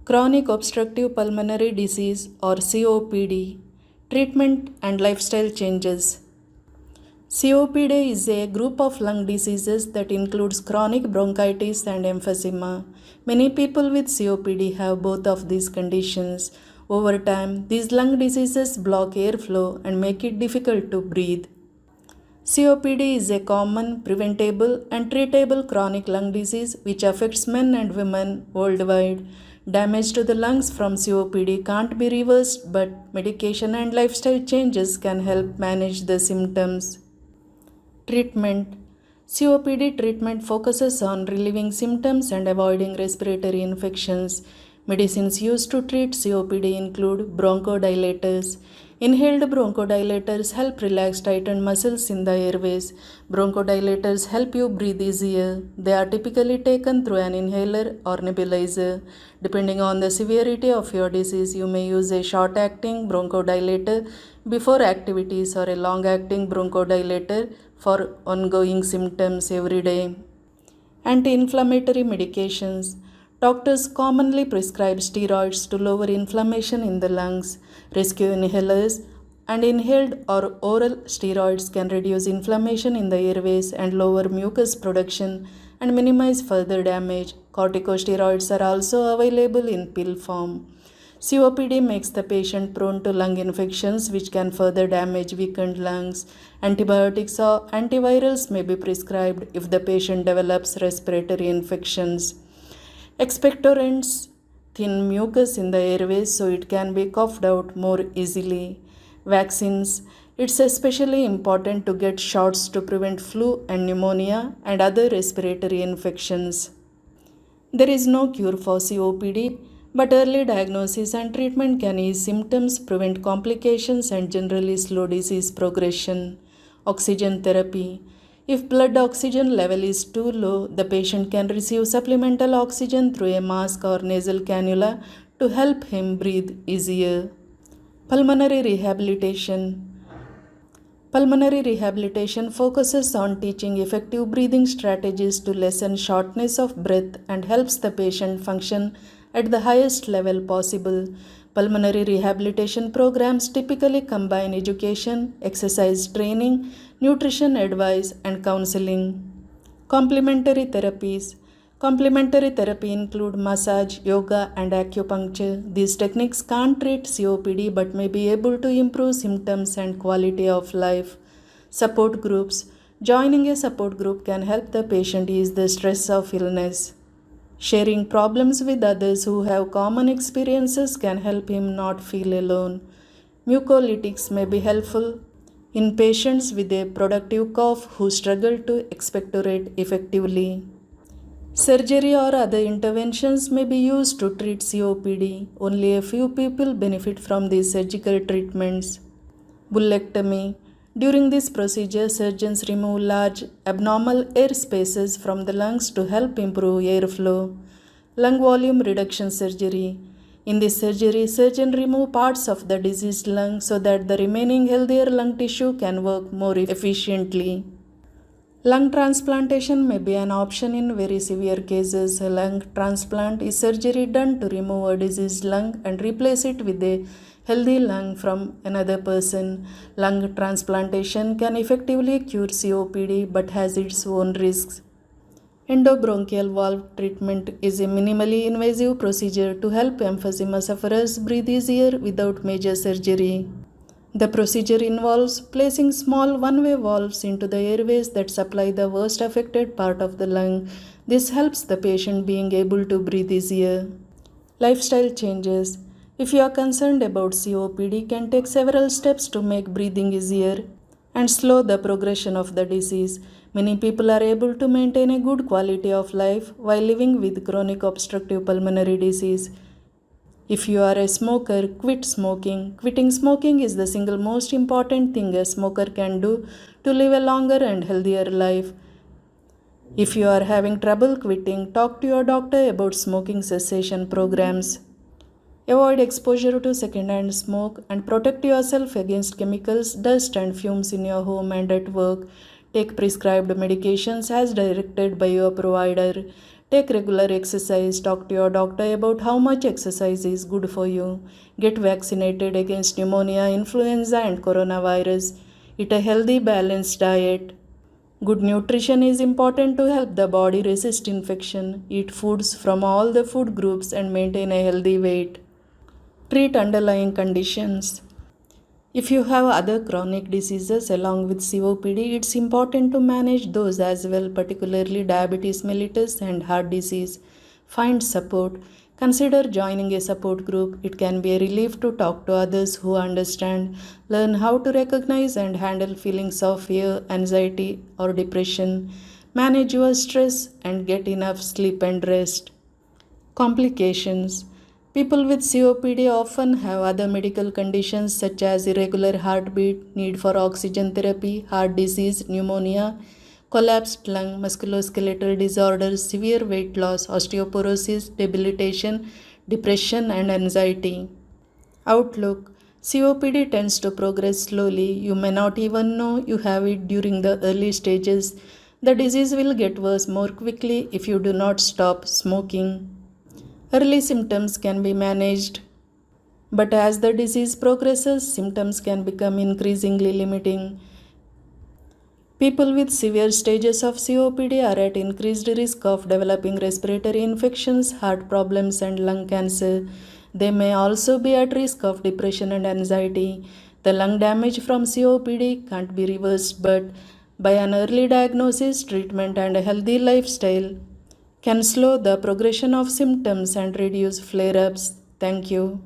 Chronic obstructive pulmonary disease or COPD, treatment and lifestyle changes. COPD is a group of lung diseases that includes chronic bronchitis and emphysema. Many people with COPD have both of these conditions. Over time, these lung diseases block airflow and make it difficult to breathe. COPD is a common, preventable, and treatable chronic lung disease which affects men and women worldwide. Damage to the lungs from COPD can't be reversed, but medication and lifestyle changes can help manage the symptoms. Treatment. COPD treatment focuses on relieving symptoms and avoiding respiratory infections. Medicines used to treat COPD include bronchodilators. Inhaled bronchodilators help relax tightened muscles in the airways. Bronchodilators help you breathe easier. They are typically taken through an inhaler or nebulizer. Depending on the severity of your disease, you may use a short-acting bronchodilator before activities or a long-acting bronchodilator for ongoing symptoms every day. Anti-inflammatory medications. Doctors commonly prescribe steroids to lower inflammation in the lungs. Rescue inhalers and inhaled or oral steroids can reduce inflammation in the airways and lower mucus production and minimize further damage. Corticosteroids are also available in pill form. COPD makes the patient prone to lung infections which can further damage weakened lungs. Antibiotics or antivirals may be prescribed if the patient develops respiratory infections. Expectorants thin mucus in the airways so it can be coughed out more easily. Vaccines. It's especially important to get shots to prevent flu and pneumonia and other respiratory infections. There is no cure for COPD, but early diagnosis and treatment can ease symptoms, prevent complications, and generally slow disease progression. Oxygen therapy. If blood oxygen level is too low, the patient can receive supplemental oxygen through a mask or nasal cannula to help him breathe easier. Pulmonary rehabilitation. Pulmonary rehabilitation focuses on teaching effective breathing strategies to lessen shortness of breath and helps the patient function at the highest level possible. Pulmonary rehabilitation programs typically combine education, exercise training, nutrition advice, and counseling. Complementary therapies. Complementary therapy include massage, yoga, and acupuncture. These techniques can't treat COPD but may be able to improve symptoms and quality of life. Support groups. Joining a support group can help the patient ease the stress of illness. Sharing problems with others who have common experiences can help him not feel alone. Mucolytics may be helpful in patients with a productive cough who struggle to expectorate effectively. Surgery or other interventions may be used to treat COPD. Only a few people benefit from these surgical treatments. Bullectomy. During this procedure, surgeons remove large abnormal air spaces from the lungs to help improve airflow. Lung volume reduction surgery. In this surgery, surgeon remove parts of the diseased lung so that the remaining healthier lung tissue can work more efficiently. Lung transplantation may be an option in very severe cases. A lung transplant is surgery done to remove a diseased lung and replace it with a healthy lung from another person. Lung transplantation can effectively cure COPD but has its own risks. Endobronchial valve treatment is a minimally invasive procedure to help emphysema sufferers breathe easier without major surgery. The procedure involves placing small one-way valves into the airways that supply the worst affected part of the lung. This helps the patient being able to breathe easier. Lifestyle changes. If you are concerned about COPD, can take several steps to make breathing easier and slow the progression of the disease. Many people are able to maintain a good quality of life while living with chronic obstructive pulmonary disease. If you are a smoker, quit smoking. Quitting smoking is the single most important thing a smoker can do to live a longer and healthier life. If you are having trouble quitting, talk to your doctor about smoking cessation programs. Avoid exposure to secondhand smoke and protect yourself against chemicals, dust, and fumes in your home and at work. Take prescribed medications as directed by your provider. Take regular exercise, talk to your doctor about how much exercise is good for you, get vaccinated against pneumonia, influenza, and coronavirus, eat a healthy, balanced diet. Good nutrition is important to help the body resist infection, eat foods from all the food groups, and maintain a healthy weight. Treat underlying conditions. If you have other chronic diseases along with COPD, it's important to manage those as well, particularly diabetes mellitus and heart disease. Find support. Consider joining a support group. It can be a relief to talk to others who understand. Learn how to recognize and handle feelings of fear, anxiety, or depression. Manage your stress and get enough sleep and rest. Complications. People with COPD often have other medical conditions such as irregular heartbeat, need for oxygen therapy, heart disease, pneumonia, collapsed lung, musculoskeletal disorders, severe weight loss, osteoporosis, debilitation, depression, and anxiety. Outlook. COPD tends to progress slowly. You may not even know you have it during the early stages. The disease will get worse more quickly if you do not stop smoking. Early symptoms can be managed, but as the disease progresses, symptoms can become increasingly limiting. People with severe stages of COPD are at increased risk of developing respiratory infections, heart problems, and lung cancer. They may also be at risk of depression and anxiety. The lung damage from COPD can't be reversed, but by an early diagnosis, treatment, and a healthy lifestyle, can slow the progression of symptoms and reduce flare ups. Thank you.